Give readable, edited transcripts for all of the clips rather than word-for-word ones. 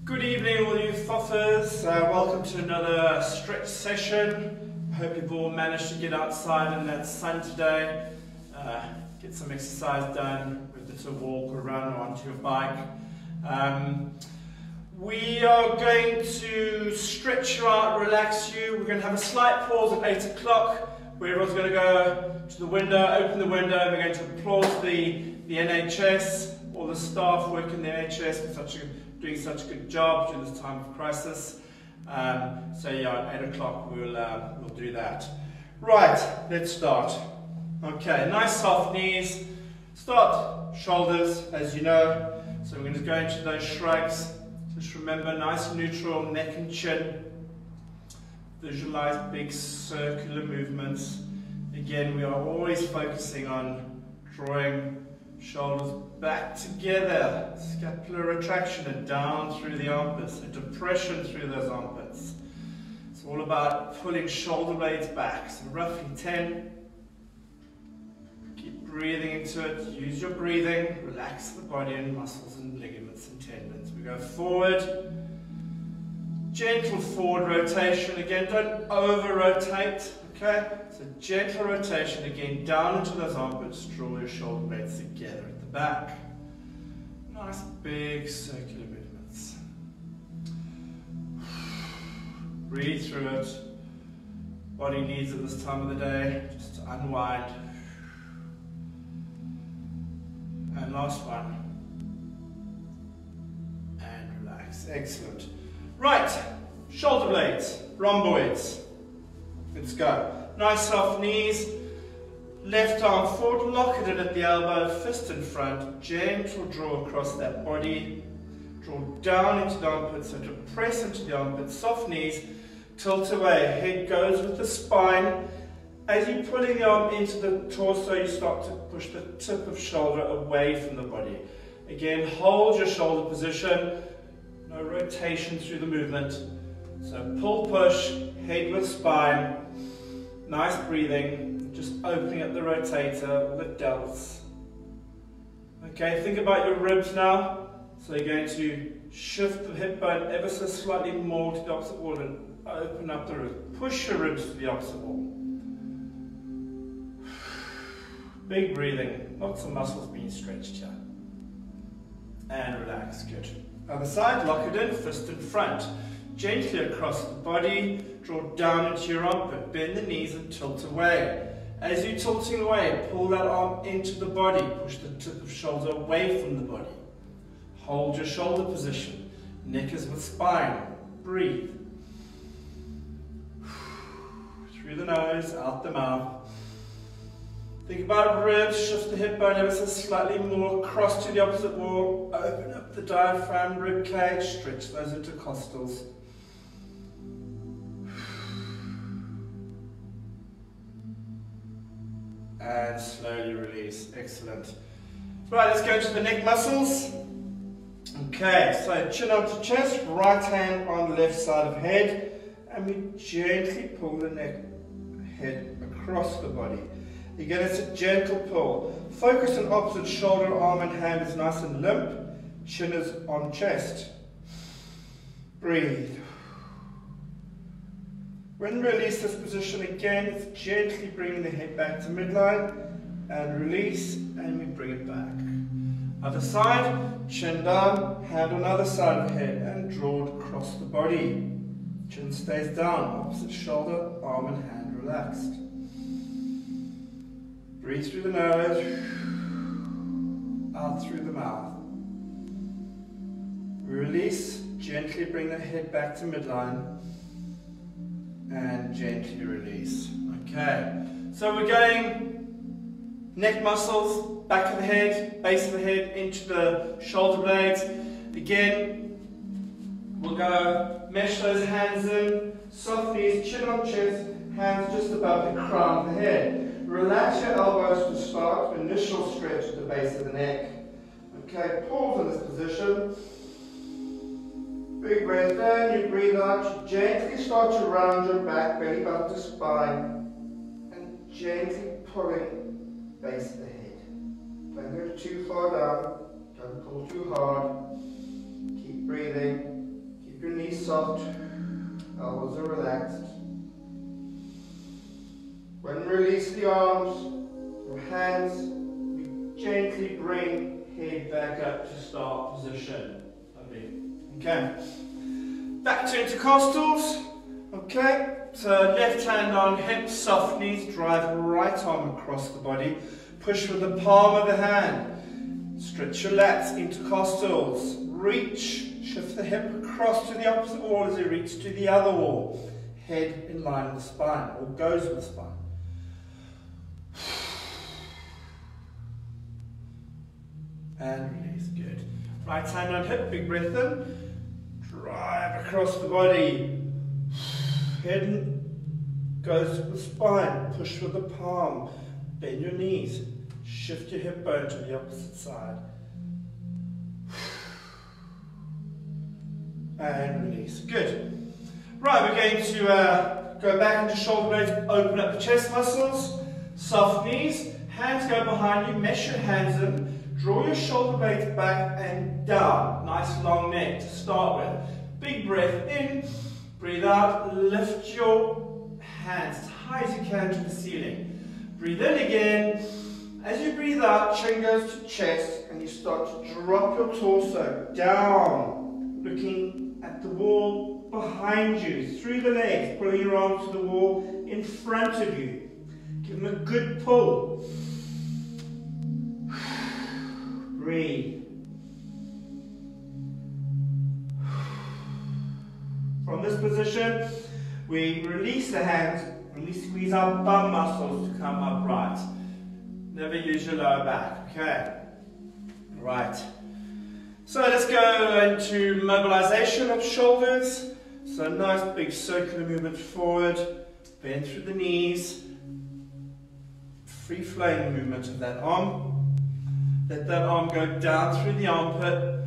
Good evening all you foffers, welcome to another stretch session. Hope you've all managed to get outside in that sun today, get some exercise done, whether it's a walk or run or onto your bike. We are going to stretch you out, relax you. We're going to have a slight pause at 8 o'clock where everyone's going to go to the window, open the window, and we're going to applaud the NHS, all the staff working in the NHS for doing such a good job during this time of crisis. So yeah, at 8 o'clock we'll do that. Right, let's start. Okay, nice soft knees. Start shoulders, as you know. So we're going to go into those shrugs. Just remember, nice neutral neck and chin. Visualize big circular movements. Again, we are always focusing on drawing shoulders back together, scapular retraction and down through the armpits, and depression through those armpits. It's all about pulling shoulder blades back. So roughly 10. Keep breathing into it. Use your breathing. Relax the body and muscles and ligaments and tendons. We go forward. Gentle forward rotation. Again, don't over-rotate. Okay? So gentle rotation. Again, down into those armpits. Draw your shoulder blades together at the back. Nice big circular movements. Breathe through it. Body needs it this time of the day. Just to unwind. And last one. And relax. Excellent. Right. Shoulder blades. Rhomboids. Let's go. Nice soft knees. Left arm forward, lock it in at the elbow, fist in front. Gentle draw across that body. Draw down into the armpits, so to press into the armpits. Soft knees. Tilt away. Head goes with the spine. As you're pulling the arm into the torso, you start to push the tip of shoulder away from the body. Again, hold your shoulder position. No rotation through the movement. So pull, push, head with spine. Nice breathing. Just opening up the rotator, the delts. Okay, think about your ribs now. So you're going to shift the hip bone ever so slightly more to the opposite wall and open up the ribs. Push your ribs to the opposite wall. Big breathing, lots of muscles being stretched here. And relax, good. Other side, lock it in, fist in front. Gently across the body, draw down into your armpit, bend the knees and tilt away. As you're tilting away, pull that arm into the body, push the tip of shoulder away from the body. Hold your shoulder position, neck is with spine, breathe. Through the nose, out the mouth. Think about ribs, shift the hip bone ever so slightly more, cross to the opposite wall, open up the diaphragm, rib cage, stretch those intercostals. And slowly release, excellent. Right, let's go to the neck muscles. Okay, so chin onto chest, right hand on the left side of head, and we gently pull the neck head across the body. Again, it's a gentle pull. Focus on opposite shoulder, arm and hand is nice and limp. Chin is on chest. Breathe. When we release this position again, it's gently bringing the head back to midline and release, and we bring it back. Other side, chin down, hand on other side of head and draw it across the body. Chin stays down, opposite shoulder, arm and hand relaxed. Breathe through the nose, out through the mouth. We release, gently bring the head back to midline, and gently release. Okay, so we're going neck muscles, back of the head, base of the head, into the shoulder blades. Again, we'll go mesh those hands in, soft knees, chin on chest, hands just above the crown of the head. Relax your elbows to start, initial stretch at the base of the neck. Okay, pause in this position. Big breath in, you breathe out, you gently start to round your back, belly button to spine, and gently pulling base of the head. Don't go too far down, don't pull too hard. Keep breathing. knees soft, elbows are relaxed. When we release the arms or hands, we gently bring head back up to start position. Lovely. Okay. Back to intercostals. Okay. So left hand on hips, soft knees, drive right arm across the body. Push with the palm of the hand. Stretch your lats, intercostals. Reach. Shift the hip across to the opposite wall as you reach to the other wall. Head in line with the spine, or goes with the spine. And release, good. Right hand on hip, big breath in. Drive across the body. Head goes with the spine. Push with the palm. Bend your knees. Shift your hip bone to the opposite side. And release. Good. Right, we're going to go back into shoulder blades, open up the chest muscles, soft knees, hands go behind you, mesh your hands in, draw your shoulder blades back and down. Nice long neck to start with. Big breath in, breathe out, lift your hands as high as you can to the ceiling. Breathe in again. As you breathe out, chin goes to chest and you start to drop your torso down, looking at the wall behind you, through the legs, pulling your arms to the wall in front of you. Give them a good pull. Breathe. From this position, we release the hands and we squeeze our bum muscles to come upright. Never use your lower back, okay? Right. So let's go into mobilization of shoulders. So nice big circular movement forward, bend through the knees, free flowing movement of that arm. Let that arm go down through the armpit.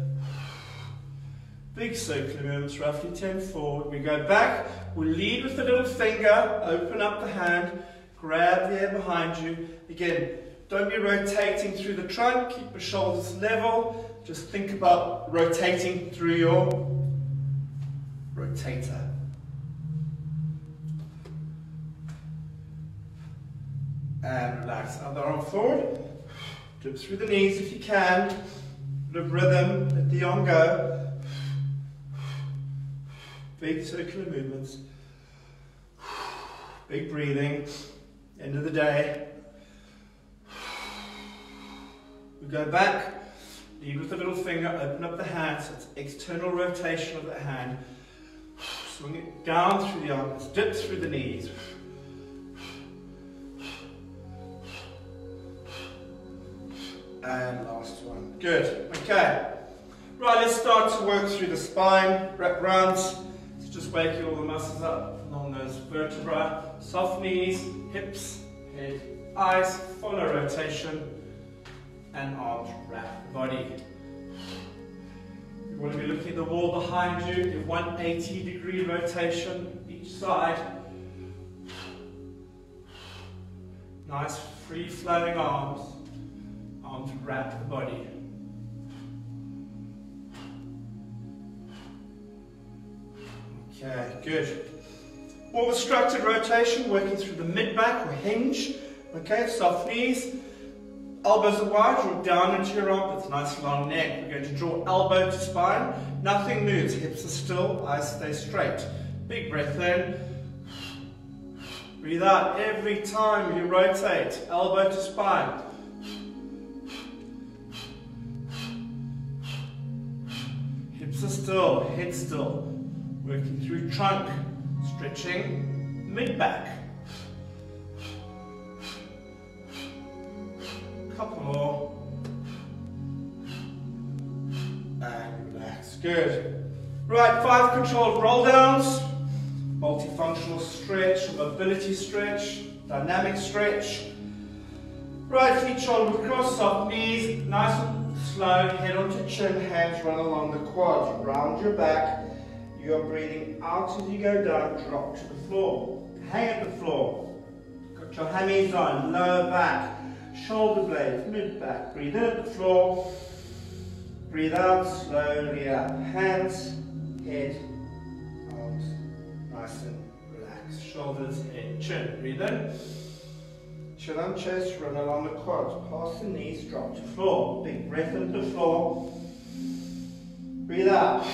Big circular movements, roughly 10 forward. We go back, we lead with the little finger, open up the hand, grab the air behind you. Again, don't be rotating through the trunk, keep your shoulders level. Just think about rotating through your rotator. And relax. Other arm forward. Dip through the knees if you can. Bit of rhythm. Let the arm go. Big circular movements. Big breathing. End of the day. We go back. Lead with the little finger, open up the hand, so it's external rotation of the hand. Swing it down through the arms, dip through the knees. And last one. Good. Okay. Right, let's start to work through the spine, wrap rounds. So just waking all the muscles up along those vertebrae. Soft knees, hips, head, eyes, follow rotation. And arms wrap the body. You want to be looking at the wall behind you in 180-degree rotation each side. Nice free flowing arms. Arms wrap the body. Okay, good. More obstructed rotation, working through the mid-back or hinge. Okay, soft knees. Elbows are wide, draw down into your armpits, nice long neck. We're going to draw elbow to spine. Nothing moves, hips are still, eyes stay straight. Big breath in. Breathe out every time you rotate, elbow to spine. Hips are still, head still. Working through trunk, stretching mid-back. Couple more. And relax. Good. Right, 5 controlled roll downs. Multifunctional stretch, mobility stretch, dynamic stretch. Right feet shoulder across, soft knees, nice and slow, head onto chin, hands run along the quads. Round your back. You are breathing out as you go down, drop to the floor. Hang at the floor. Got your hammies on, lower back. Shoulder blades, mid-back. Breathe in at the floor. Breathe out slowly up. Hands, head, arms nice and relaxed. Shoulders, head, chin. Breathe in. Chin on chest, run along the quads. Pass the knees, drop to floor. Big breath into the floor. Breathe out.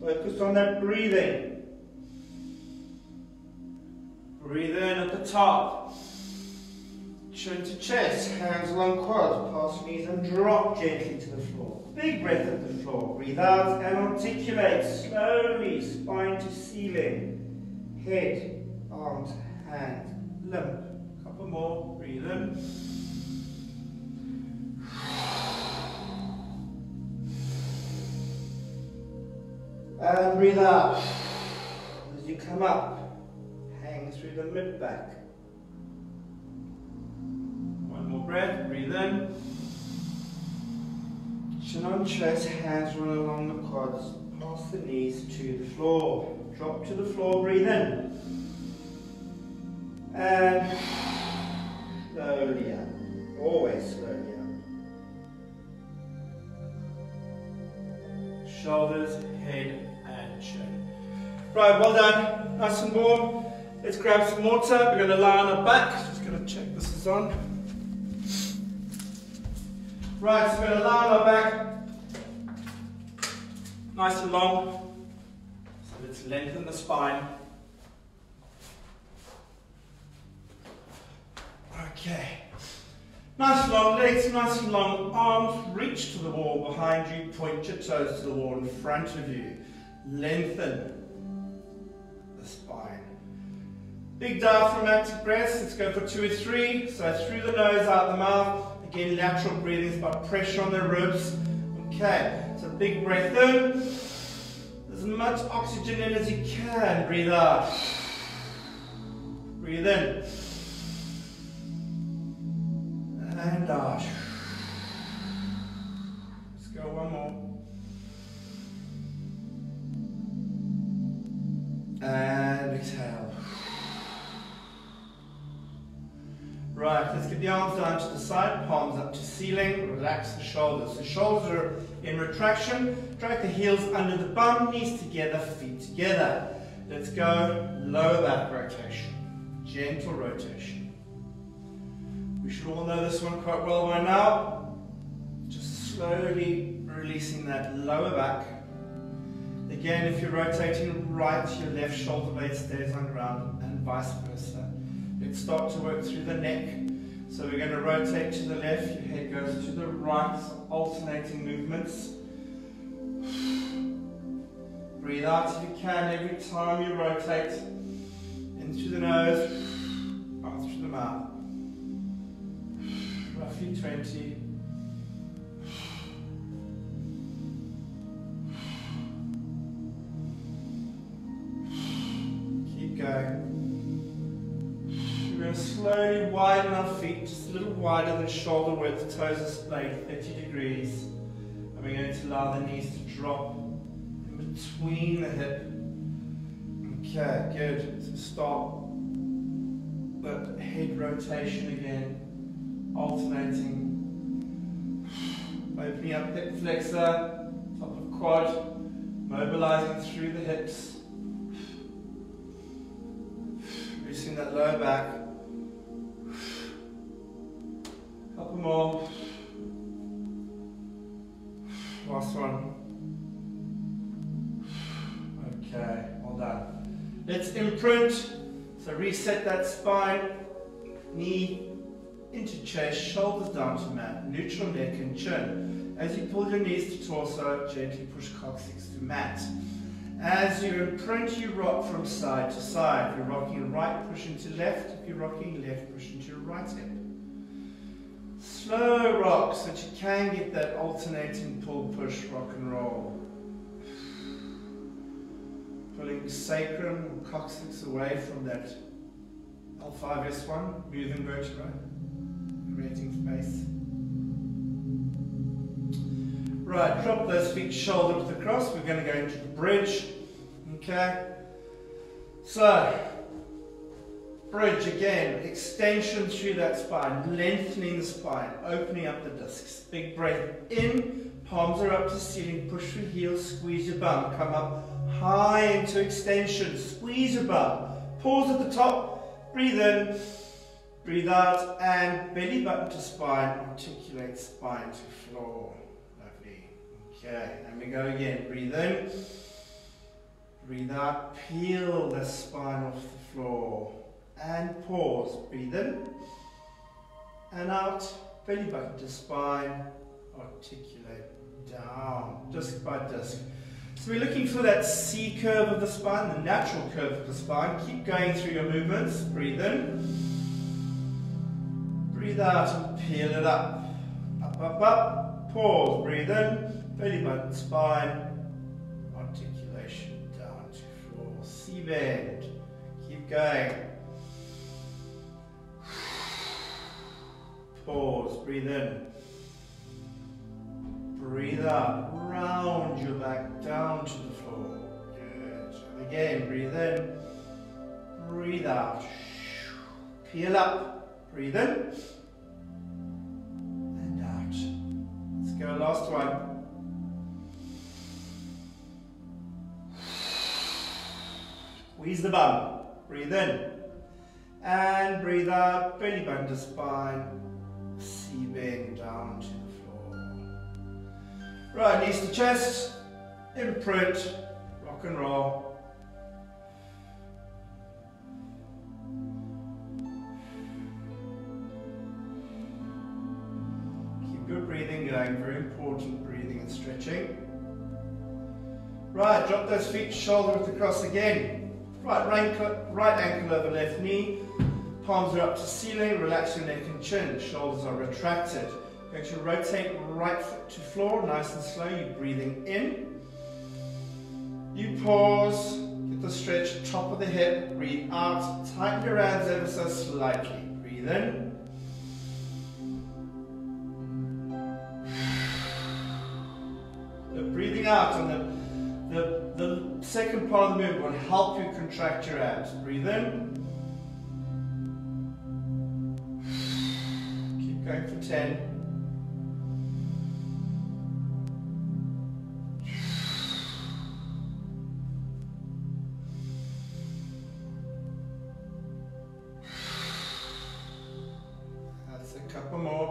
Focus on that breathing. Breathe in at the top. Chin to chest, hands along quads. Pass knees and drop gently to the floor. Big breath at the floor. Breathe out and articulate slowly, spine to ceiling. Head, arms, hands, limp. Couple more. Breathe in. And breathe out. As you come up, hang through the mid-back. One more breath. Breathe in. Chin on chest, hands run along the quads. Pass the knees to the floor. Drop to the floor, breathe in. And slowly up. Always slowly up. Shoulders, head, and chin. Right, well done. Nice and warm. Let's grab some water. We're going to lie on our back. Just going to check this is on. Right, so we're going to lie on our back. Nice and long. So let's lengthen the spine. Okay. Nice and long legs, nice and long arms. Reach to the wall behind you. Point your toes to the wall in front of you. Lengthen the spine. Big diaphragmatic breaths. Let's go for 2 or 3. So through the nose, out the mouth. Again, lateral breathing is about pressure on the ribs. Okay, so big breath in. As much oxygen in as you can. Breathe out. Breathe in. And out. Let's go one more. And exhale. Right, let's get the arms down to the side, palms up to ceiling, relax the shoulders. The shoulders are in retraction, drag the heels under the bum, knees together, feet together. Let's go lower back rotation, gentle rotation. We should all know this one quite well by now. Just slowly releasing that lower back. Again, if you're rotating right, your left shoulder blade stays on ground and vice versa. Let's start to work through the neck. So we're going to rotate to the left, your head goes to the right, so alternating movements. Breathe out if you can every time you rotate. In through the nose, out through the mouth. Roughly 20. Keep going. We're going to slowly widen our feet, just a little wider than shoulder width, toes are splayed 30 degrees. And we're going to allow the knees to drop in between the hip. Okay, good. So start that head rotation again, alternating. Opening up hip flexor, top of quad, mobilizing through the hips. Releasing that lower back. Couple more. Last one. Okay, well done. Let's imprint. So reset that spine, knee into chest, shoulders down to mat, neutral neck and chin. As you pull your knees to torso, gently push coccyx to mat. As you imprint, you rock from side to side. If you're rocking right, push into left. If you're rocking left, push into your right hip. Slow rock so that you can get that alternating pull, push, rock and roll. Pulling sacrum or coccyx away from that L5S1, moving vertebrae, creating space. Right, drop those feet shoulder width across. We're going to go into the bridge. Okay. So, bridge again, extension through that spine, lengthening the spine, opening up the discs. Big breath in, palms are up to ceiling, push through heels, squeeze your bum, come up high into extension, squeeze your bum. Pause at the top, breathe in, breathe out, and belly button to spine, articulate spine to floor. Lovely. Okay, and we go again. Breathe in, breathe out, peel the spine off the floor, and pause. Breathe in, and out, belly button to spine, articulate down, disc by disc. So we're looking for that C curve of the spine, the natural curve of the spine. Keep going through your movements. Breathe in, breathe out, and peel it up. Up, up, up. Pause. Breathe in, belly button, spine, articulation down to floor. C bend. Keep going. Pause. Breathe in. Breathe out, round your back down to the floor. Good. And again, breathe in, breathe out. Peel up, breathe in, and out. Let's go, last one. Squeeze the bum, breathe in, and breathe out, belly button to spine, C bend down to the floor. Right, knees to chest, imprint, rock and roll. Keep your breathing going, very important, breathing and stretching. Right, drop those feet, shoulder width across again. Right ankle over left knee, palms are up to ceiling, relax your neck and chin, shoulders are retracted. Going to rotate right foot to floor, nice and slow. You're breathing in. You pause, get the stretch, top of the hip, breathe out, tighten your hands ever so slightly. Breathe in. The breathing out and the second part of the movement will help you contract your abs. Breathe in. Keep going for 10.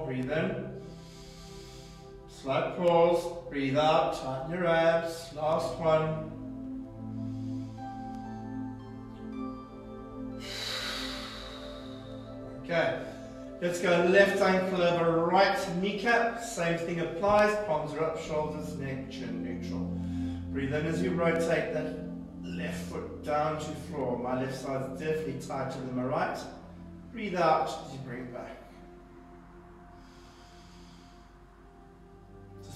Breathe in, slight pause, breathe out, tighten your abs, last one. Okay, let's go left ankle over right kneecap, same thing applies, palms are up, shoulders, neck, chin, neutral. Breathe in as you rotate that left foot down to floor. My left side is definitely tighter than my right. Breathe out as you bring it back.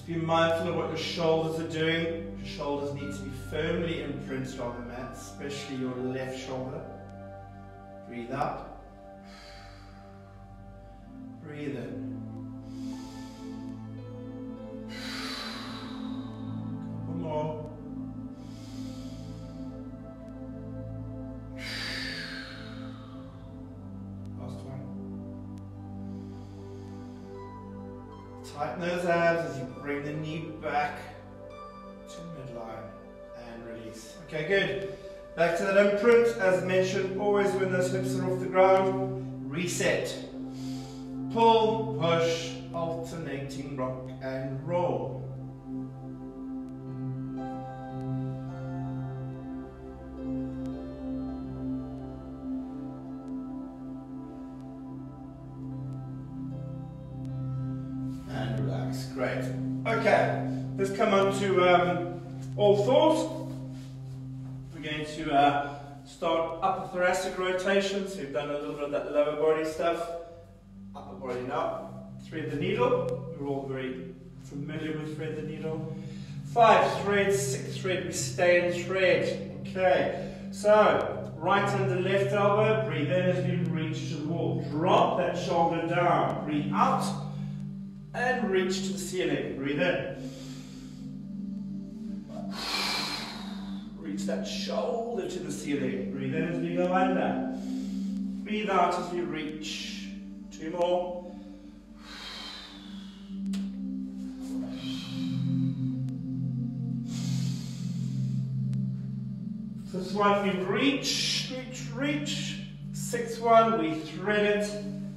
Be mindful of what your shoulders are doing. Your shoulders need to be firmly imprinted on the mat, especially your left shoulder. Breathe out. Breathe in. Couple more. Last one. Tighten those abs as you bring the knee back to midline and release. Okay, good. Back to that imprint. As mentioned, always when those hips are off the ground, reset. Pull, push, alternating rock and roll. And relax. Great. Okay, let's come on to all fours. We're going to start upper thoracic rotation. So we've done a little bit of that lower body stuff. Upper body now. Thread the needle. We're all very familiar with thread the needle. 5 threads, 6 thread. We stay in thread. Okay, so right under left elbow. Breathe in as you reach to the wall. Drop that shoulder down. Breathe out. And reach to the ceiling. Breathe in. Reach that shoulder to the ceiling. Breathe in as we go under. Breathe out as we reach. 2 more. This one we reach, reach, reach. 6th one, we thread it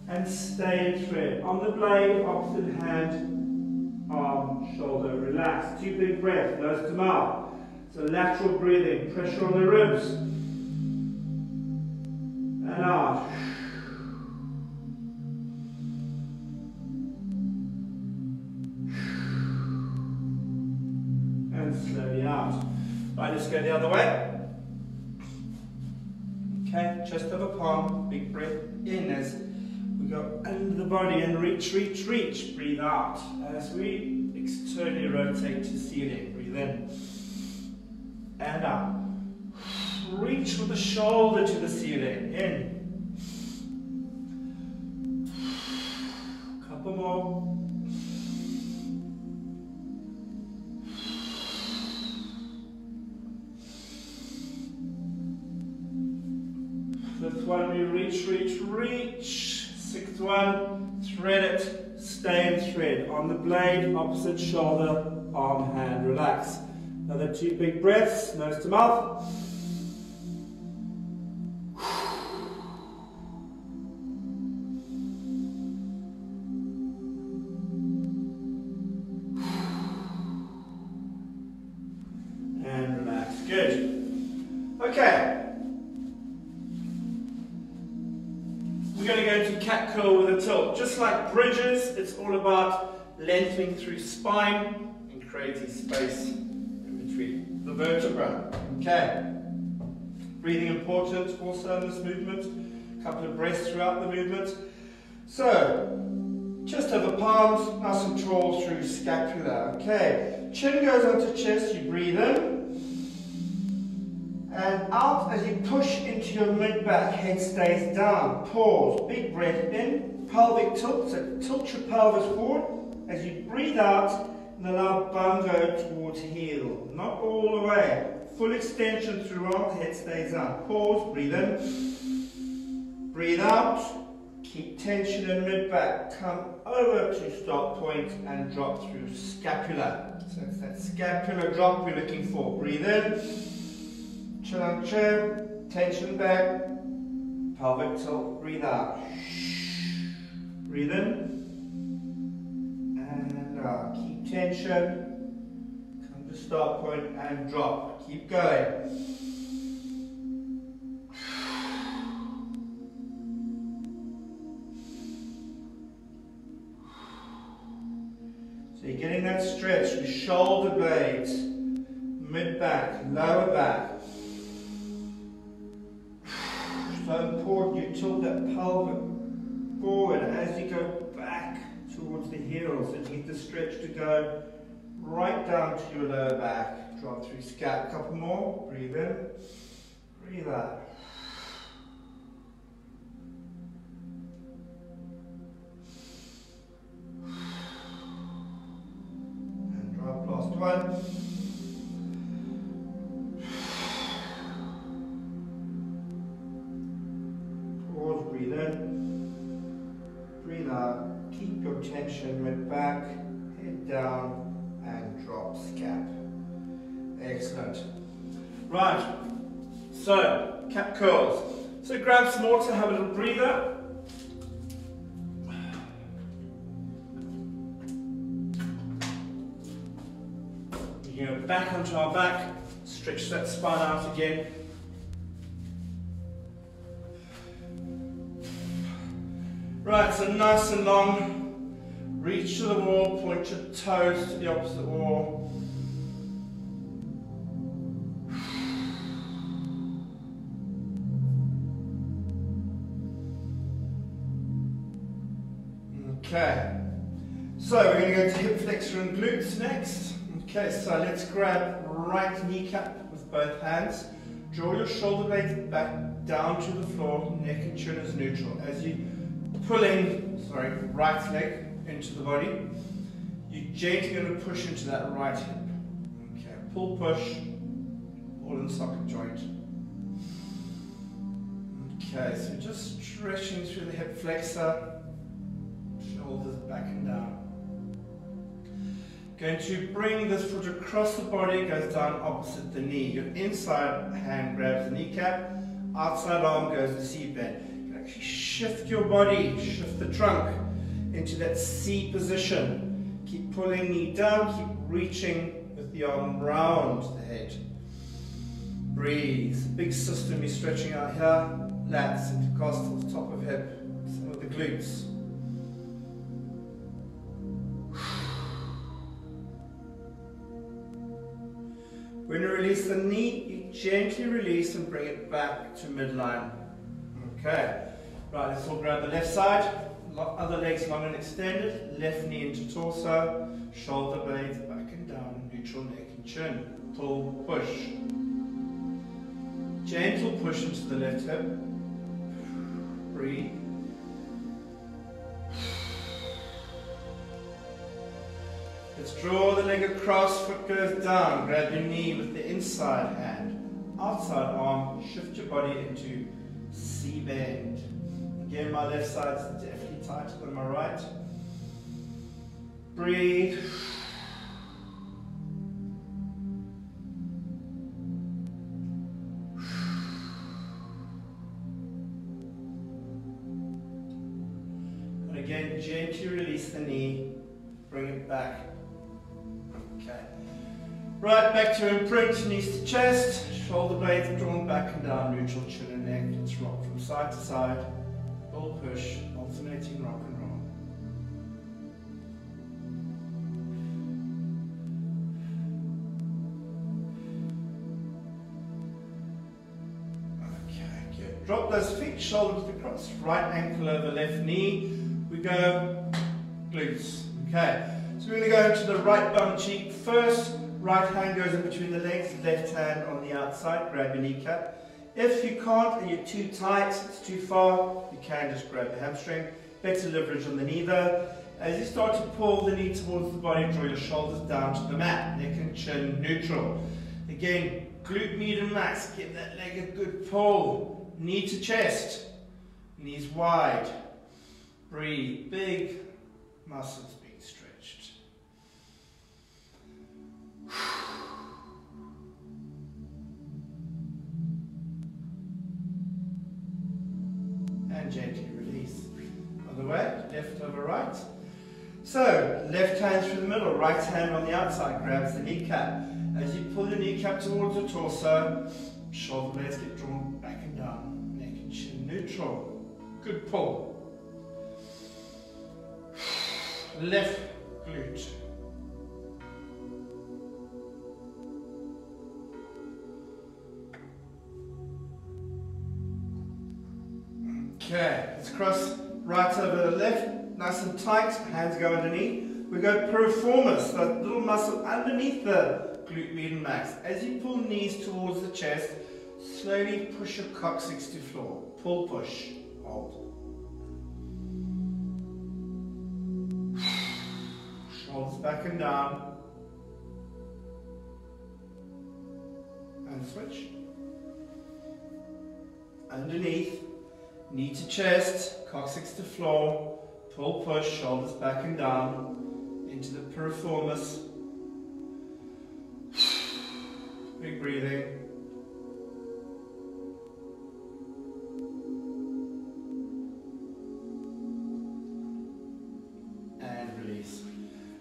and stay in thread. On the blade, opposite hand, arm, shoulder, relax. 2 big breaths, nose to mouth. So lateral breathing, pressure on the ribs. And out. And slowly out. Right, let's go the other way. Okay, chest over palm, big breath in as we go under the body and reach, reach, reach. Breathe out as we externally rotate to ceiling. Breathe in and out. Reach with the shoulder to the ceiling. In. Couple more. Fifth one, we reach, reach, reach. 6th one, thread it, stay in thread. On the blade, opposite shoulder, arm, hand, relax. Another 2 big breaths, nose to mouth. And relax, good. Okay. We're going to go into cat curl with a tilt. Just like bridges, it's all about lengthening through spine and creating space in between the vertebra. Okay. Breathing important also in this movement. A couple of breaths throughout the movement. So, chest over palms, nice and tall through scapula. Okay. Chin goes onto chest, you breathe in. And out as you push into your mid-back, head stays down. Pause, big breath in, pelvic tilt, so tilt your pelvis forward. As you breathe out, and allow bum go towards heel. Not all the way. Full extension throughout, head stays down. Pause, breathe in, breathe out. Keep tension in mid-back. Come over to stop point and drop through scapula. So it's that scapular drop we're looking for. Breathe in. Chin on chin, tension back, pelvic tilt, breathe out. Breathe in, and out. Keep tension, come to start point and drop. Keep going. So you're getting that stretch with shoulder blades, mid-back, lower back. So important you tilt that pelvic forward as you go back towards the heels and you get the stretch to go right down to your lower back. Drop through scap. A couple more. Breathe in. Breathe out. And drop. Last one. Breathe in, breathe out, keep your tension mid-back, head down and drop scap. Excellent. Right, so cat curls. So grab some water, have a little breather. You can go back onto our back, stretch that spine out again. Right, so nice and long, reach to the wall, point your toes to the opposite wall. Okay, so we're going to go to hip flexor and glutes next. Okay, so let's grab right kneecap with both hands. Draw your shoulder blades back down to the floor, neck and chin is neutral. As you pulling, right leg into the body, you're gently going to push into that right hip. Okay, pull, push, all in the socket joint. Okay, so just stretching through the hip flexor, shoulders back and down. Going to bring this foot across the body, goes down opposite the knee. Your inside hand grabs the kneecap, outside arm goes the C bend. You can actually shift your body, shift the trunk into that C position. Keep pulling knee down, keep reaching with the arm round the head. Breathe. Big system you're stretching out here. Lats, intercostals, top of hip, some of the glutes. When you release the knee, you gently release and bring it back to midline. Okay. Right, let's all grab the left side. Other legs long and extended. Left knee into torso. Shoulder blades back and down. Neutral neck and chin. Pull, push. Gentle push into the left hip. Breathe. Let's draw the leg across, foot goes down. Grab your knee with the inside hand. Outside arm, shift your body into C bend. Again, my left side's definitely tighter than my right. Breathe. And again, gently release the knee, bring it back. Okay. Right, back to imprint, knees to chest, shoulder blades drawn back and down, neutral chin and neck. Let's rock from side to side. Pull, push, alternating rock and roll. Okay, good. Drop those feet, shoulders across, right ankle over left knee. We go glutes. Okay, so we're going to go into the right bum cheek first. Right hand goes in between the legs, left hand on the outside, grab your kneecap. If you can't and you're too tight, it's too far, you can just grab the hamstring. Better leverage on the knee though. As you start to pull the knee towards the body, draw your shoulders down to the mat, neck and chin neutral. Again, glute medium max, give that leg a good pull. Knee to chest, knees wide. Breathe, big muscles being stretched. And gently release. Other way, left over right. So, left hand through the middle, right hand on the outside grabs the kneecap. As you pull your kneecap towards the torso, shoulder blades get drawn back and down, neck and chin neutral. Good pull. Left glute. Okay, let's cross right over the left, nice and tight, hands go underneath. We go piriformis, that little muscle underneath the glute median max. As you pull knees towards the chest, slowly push your coccyx to floor. Pull, push, hold. Shoulders back and down. And switch. Underneath. Knee to chest, coccyx to floor, pull, push, shoulders back and down, into the piriformis. Big breathing. And release.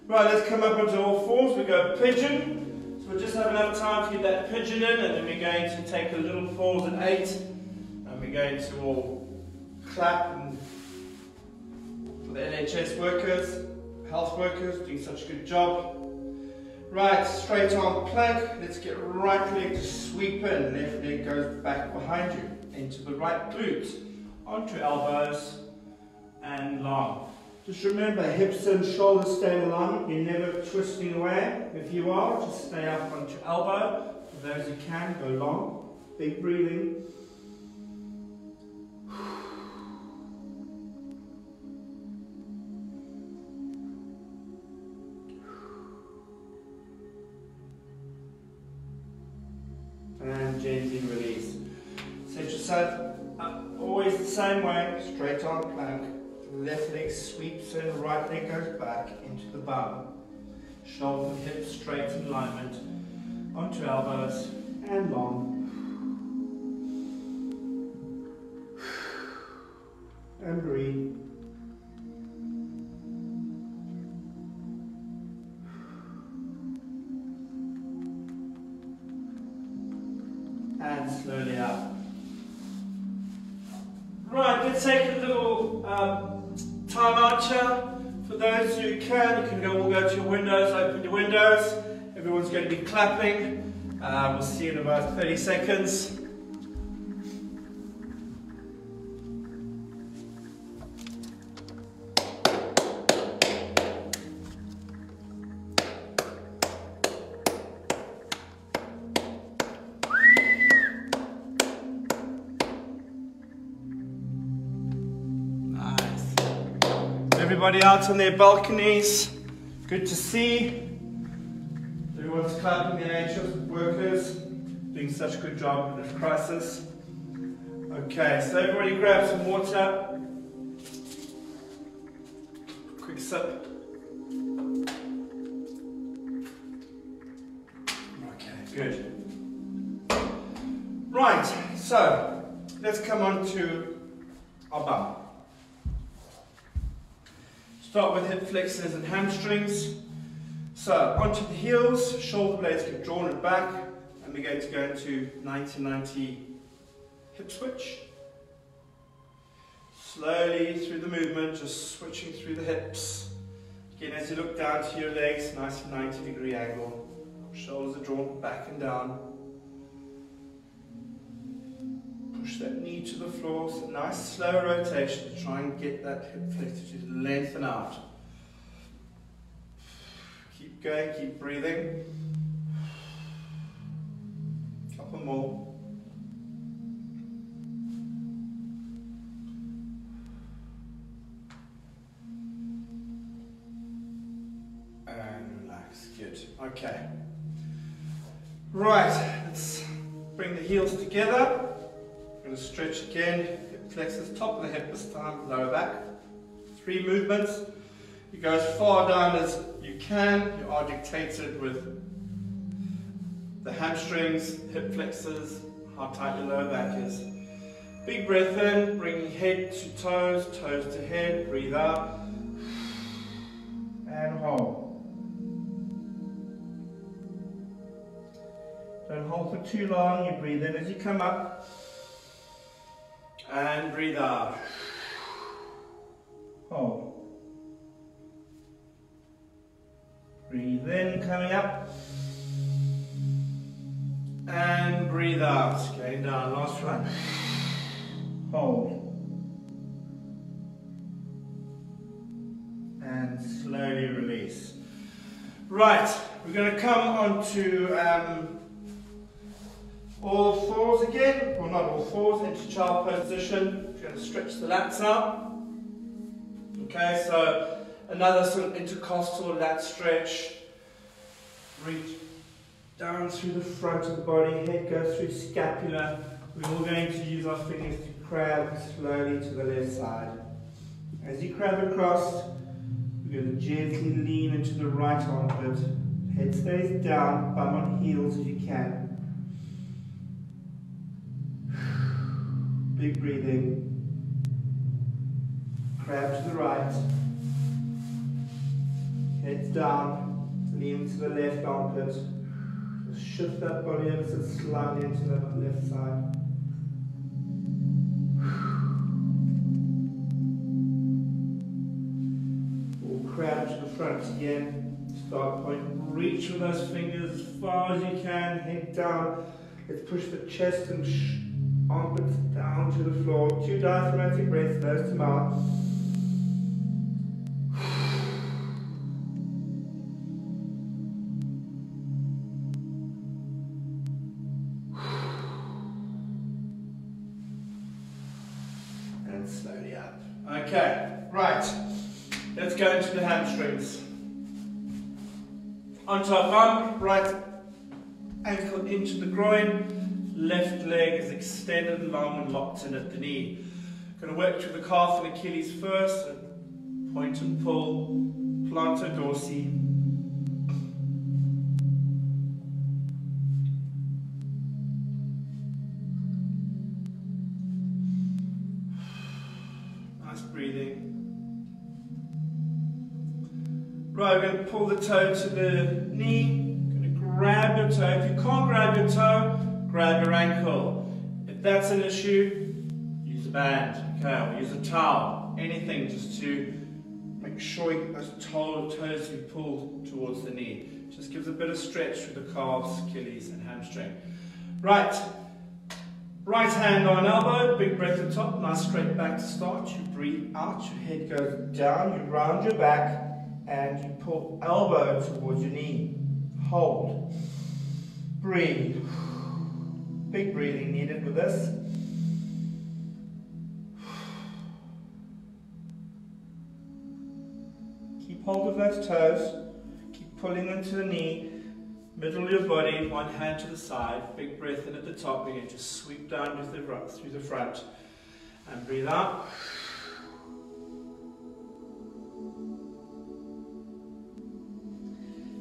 Right, let's come up onto all fours. We go pigeon. So we'll just have enough time to get that pigeon in, and then we're going to take a little pause at 8. And we're going to all clap and for the NHS workers, health workers, doing such a good job. Right, straight arm plank. Let's get right leg to sweep in. Left leg goes back behind you, into the right glute, onto elbows and long. Just remember, hips and shoulders stay in alignment. You're never twisting away. If you are, just stay up onto elbow. For those who can, go long. Big breathing. And gently release. Set yourself up always the same way, straight arm plank. Left leg sweeps in, right leg goes back into the bum. shoulder, hips straight in alignment, onto elbows and long. And breathe. And slowly out. Right, let's take a little time out here. For those who can, you can all go to your windows, open your windows. Everyone's going to be clapping. We'll see you in about 30 seconds. Everybody out on their balconies, good to see. Everyone's clapping, the NHS workers, doing such a good job in this crisis. Okay, so everybody grab some water. Quick sip. Okay, good. Right, so let's come on to our bum. Start with hip flexors and hamstrings. So onto the heels, shoulder blades get drawn and back, and we're going to go into 90-90 hip switch. Slowly through the movement, just switching through the hips. Again, as you look down to your legs, nice 90-degree angle. Shoulders are drawn back and down. Push that knee to the floor, so nice slow rotation to try and get that hip flexor to lengthen out. Keep going, keep breathing. Couple more. And relax, good. Okay. Right, let's bring the heels together. Going to stretch again, hip flexors, top of the hip this time, lower back. 3 movements. You go as far down as you can. You are dictated with the hamstrings, hip flexors, how tight your lower back is. Big breath in, bringing head to toes, toes to head, breathe out. And hold. Don't hold for too long, you breathe in as you come up. And breathe out. Hold. Breathe in, coming up. And breathe out. Going down. Last one. Hold. And slowly release. Right, we're going to come on to all fours again, well not all fours, into child position. We're going to stretch the lats out. Okay, so another sort of intercostal lat stretch. Reach down through the front of the body, head goes through scapula. We're all going to use our fingers to crab slowly to the left side. As you crab across, we're going to gently lean into the right armpit. Head stays down, bum on heels if you can. Big breathing. Crab to the right. Head down, lean to the left armpit. Just shift that body ever so slightly into the left side. Or crab to the front again. Start point. Reach with those fingers as far as you can. Head down. Let's push the chest and armpits down to the floor. 2 diaphragmatic breaths, nose to mouth. And slowly up. Okay, right. Let's go into the hamstrings. Onto our bum, right ankle into the groin. Left leg is extended long and locked in at the knee. Going to work through the calf and Achilles first. Point and pull, plantar dorsi. Right, we're going to pull the toe to the knee. Going to grab your toe. If you can't grab your toe, grab your ankle. If that's an issue, use a band. Okay, or use a towel. Anything just to make sure you get those toes to be pulled towards the knee. Just gives a bit of stretch through the calves, Achilles, and hamstring. Right. Right hand on elbow, big breath at the top, nice straight back to start. You breathe out, your head goes down, you round your back, and you pull elbow towards your knee. Hold. Breathe. Big breathing needed with this. Keep hold of those toes. Keep pulling them to the knee. Middle of your body, one hand to the side, big breath in at the top, again, just sweep down through the front, and breathe out.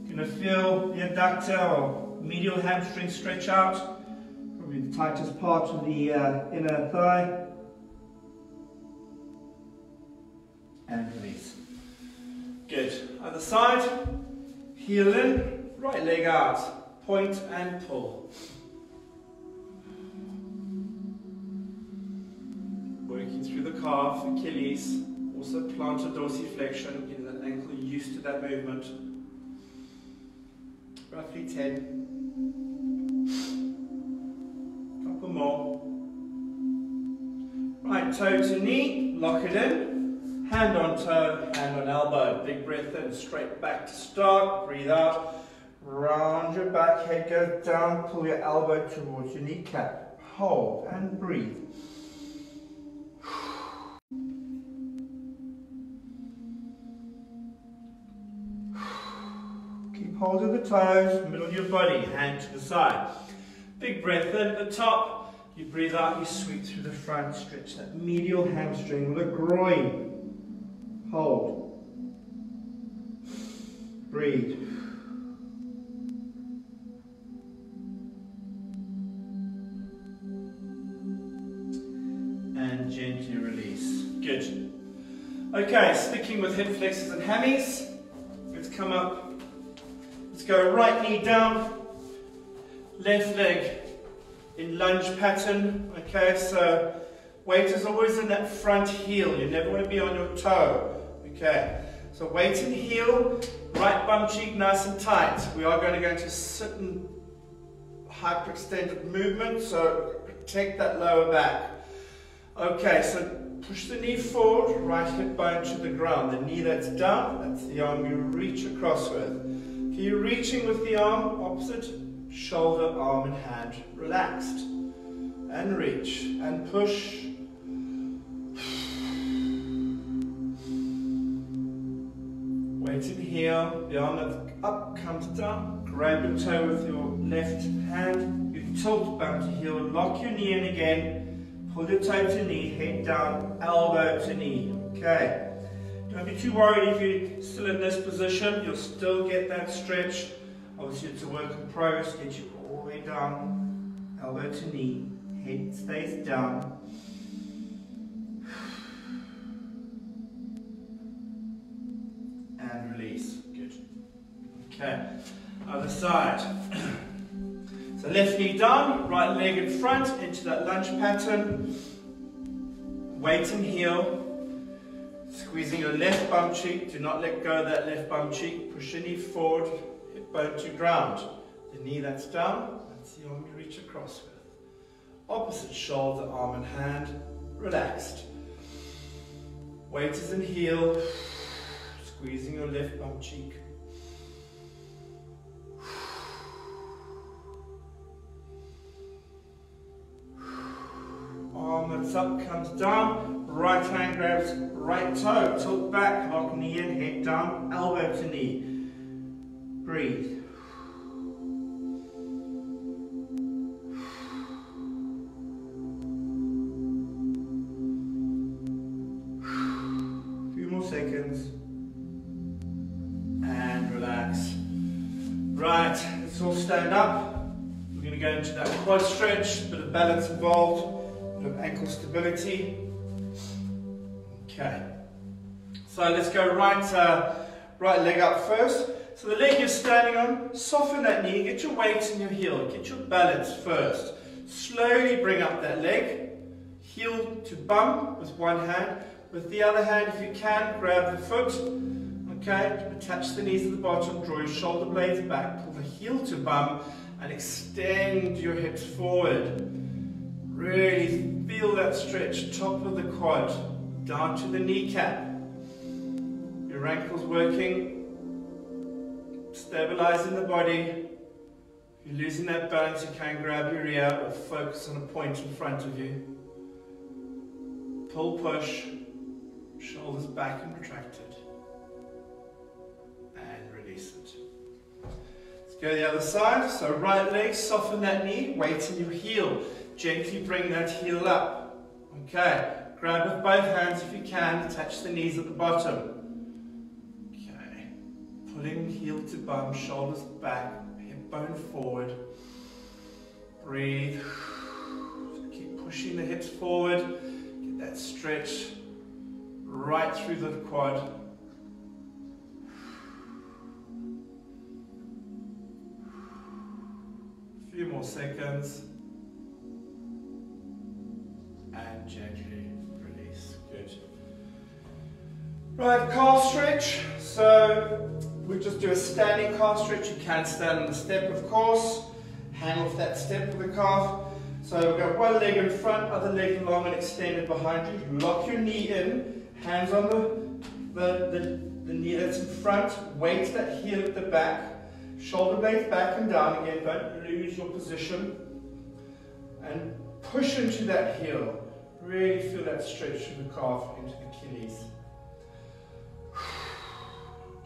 You're going to feel the adductor or medial hamstring stretch out, probably the tightest part of the inner thigh, and release. Good. Other side, heel in. Right leg out, point and pull. Working through the calf, Achilles, also plantar dorsiflexion, getting that ankle used to that movement. Roughly 10. Couple more. Right toe to knee, lock it in. Hand on toe, hand on elbow. Big breath in, straight back to start, breathe out. Round your back, head goes down, pull your elbow towards your kneecap. Hold and breathe. Keep hold of the toes, middle of your body, hand to the side. Big breath in at the top. You breathe out, you sweep through the front, stretch that medial hamstring with a groin. Hold. Breathe. And gently release. Good. Okay, sticking with hip flexors and hammies. Let's come up. Let's go right knee down, left leg in lunge pattern. Okay, so weight is always in that front heel. You never want to be on your toe. Okay, so weight in heel, right bum cheek nice and tight. We are going to go into sit and hyperextended movement, so protect that lower back. Okay, so push the knee forward, right hip bone to the ground. The knee that's down, that's the arm you reach across with. Okay, you're reaching with the arm, opposite shoulder, arm and hand relaxed. And reach, and push. Weight in heel, the arm that's up comes down. Grab your toe with your left hand. You tilt back to heel, lock your knee in again. Pull your toe to knee, head down, elbow to knee. Okay. Don't be too worried if you're still in this position. You'll still get that stretch. Obviously it's a work in progress. Get you all the way down, elbow to knee. Head stays down. And release. Good. Okay. Other side. So left knee down, right leg in front, into that lunge pattern. Weight in heel. Squeezing your left bum cheek. Do not let go of that left bum cheek. Push your knee forward, hip bone to ground. The knee that's down, that's the arm you reach across with. Opposite shoulder, arm and hand, relaxed. Weight is in heel. Squeezing your left bum cheek. Arm that's up comes down, right hand grabs right toe, tilt back, lock knee in, head down, elbow to knee. Breathe. A few more seconds. And relax. Right, let's all stand up. We're going to go into that quad stretch, a bit of balance involved. Of ankle stability. Okay, so let's go right right leg up first. So the leg you're standing on, soften that knee, get your weight in your heel, get your balance first. Slowly bring up that leg, heel to bum with one hand. With the other hand, if you can, grab the foot, okay, attach the knees at the bottom, draw your shoulder blades back, pull the heel to bum, and extend your hips forward. Really feel that stretch, top of the quad, down to the kneecap. Your ankles working, stabilizing the body. If you're losing that balance, you can grab your ear or focus on a point in front of you. Pull, push, shoulders back and retracted. And release it. Let's go the other side. So right leg, soften that knee, weight in your heel. Gently bring that heel up. Okay, grab with both hands if you can, attach the knees at the bottom. Okay, pulling heel to bum, shoulders back, hip bone forward. Breathe. Keep pushing the hips forward. Get that stretch right through the quad. A few more seconds. And gently release. Good. Right, calf stretch. So we just do a standing calf stretch. You can stand on the step, of course. Hang off that step of the calf. So we've got one leg in front, other leg long and extended behind you. Lock your knee in. Hands on the knee that's in front. Weight that heel at the back. Shoulder blades back and down again. Don't lose your position. And push into that heel. Really feel that stretch from the calf into the Achilles.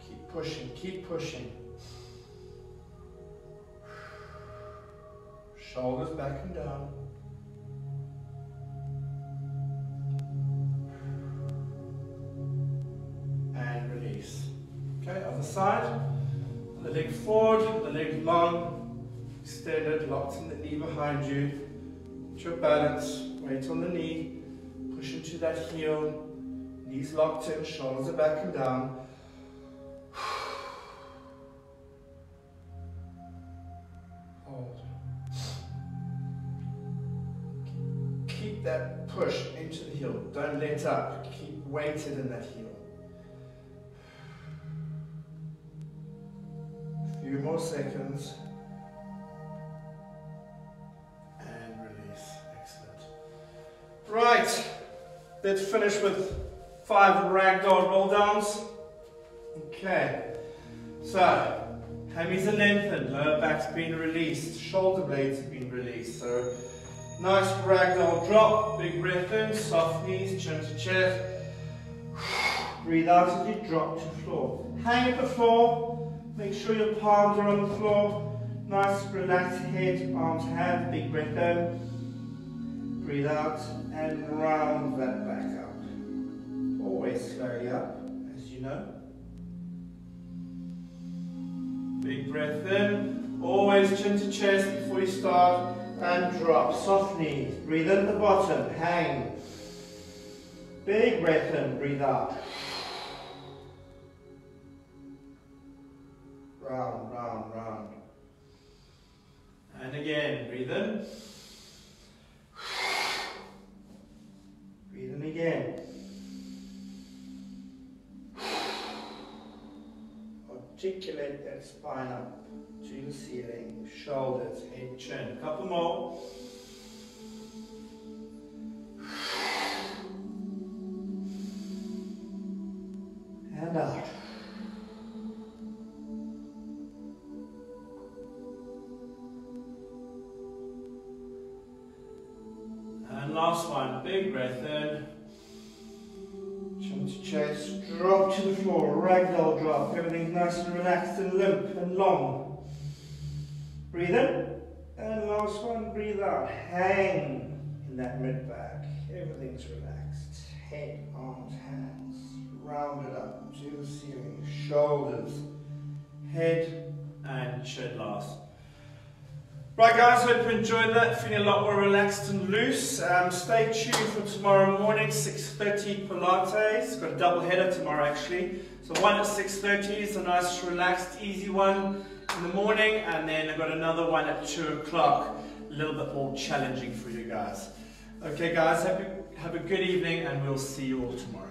Keep pushing, keep pushing. Shoulders back and down. And release. Okay, other side. The leg forward, the leg long, extended, locked in the knee behind you. Get your balance, weight on the knee, push into that heel, knees locked in, shoulders are back and down. Hold. Keep that push into the heel, don't let up, keep weighted in that heel. A few more seconds. Right, let's finish with 5 ragdoll roll downs. Okay, so hammies are lengthened, lower back's been released, shoulder blades have been released. So nice ragdoll drop, big breath in, soft knees, chin to chest. Breathe out as you drop to the floor. Hang at the floor, make sure your palms are on the floor. Nice relaxed head, arms, hands, big breath in. Breathe out and round that back up. Always slowly up, as you know. Big breath in. Always chin to chest before you start. And drop. Soft knees. Breathe in at the bottom. Hang. Big breath in. Breathe out. Round, round, round. And again, breathe in. Breathe in again. Articulate that spine up to the ceiling, shoulders, head, chin. A couple more. And out. And last one, big breath in. Chin to chest, drop to the floor, ragdoll drop. Everything's nice and relaxed and limp and long. Breathe in. And last one, breathe out. Hang in that mid back. Everything's relaxed. Head, arms, hands, rounded up to the ceiling. Shoulders, head, and chin last. Right guys, hope you enjoyed that, feeling a lot more relaxed and loose. Stay tuned for tomorrow morning, 6:30 Pilates. Got a double header tomorrow actually. So one at 6:30 is a nice relaxed easy one in the morning, and then I've got another one at 2 o'clock, a little bit more challenging for you guys. Okay guys, have a good evening and we'll see you all tomorrow.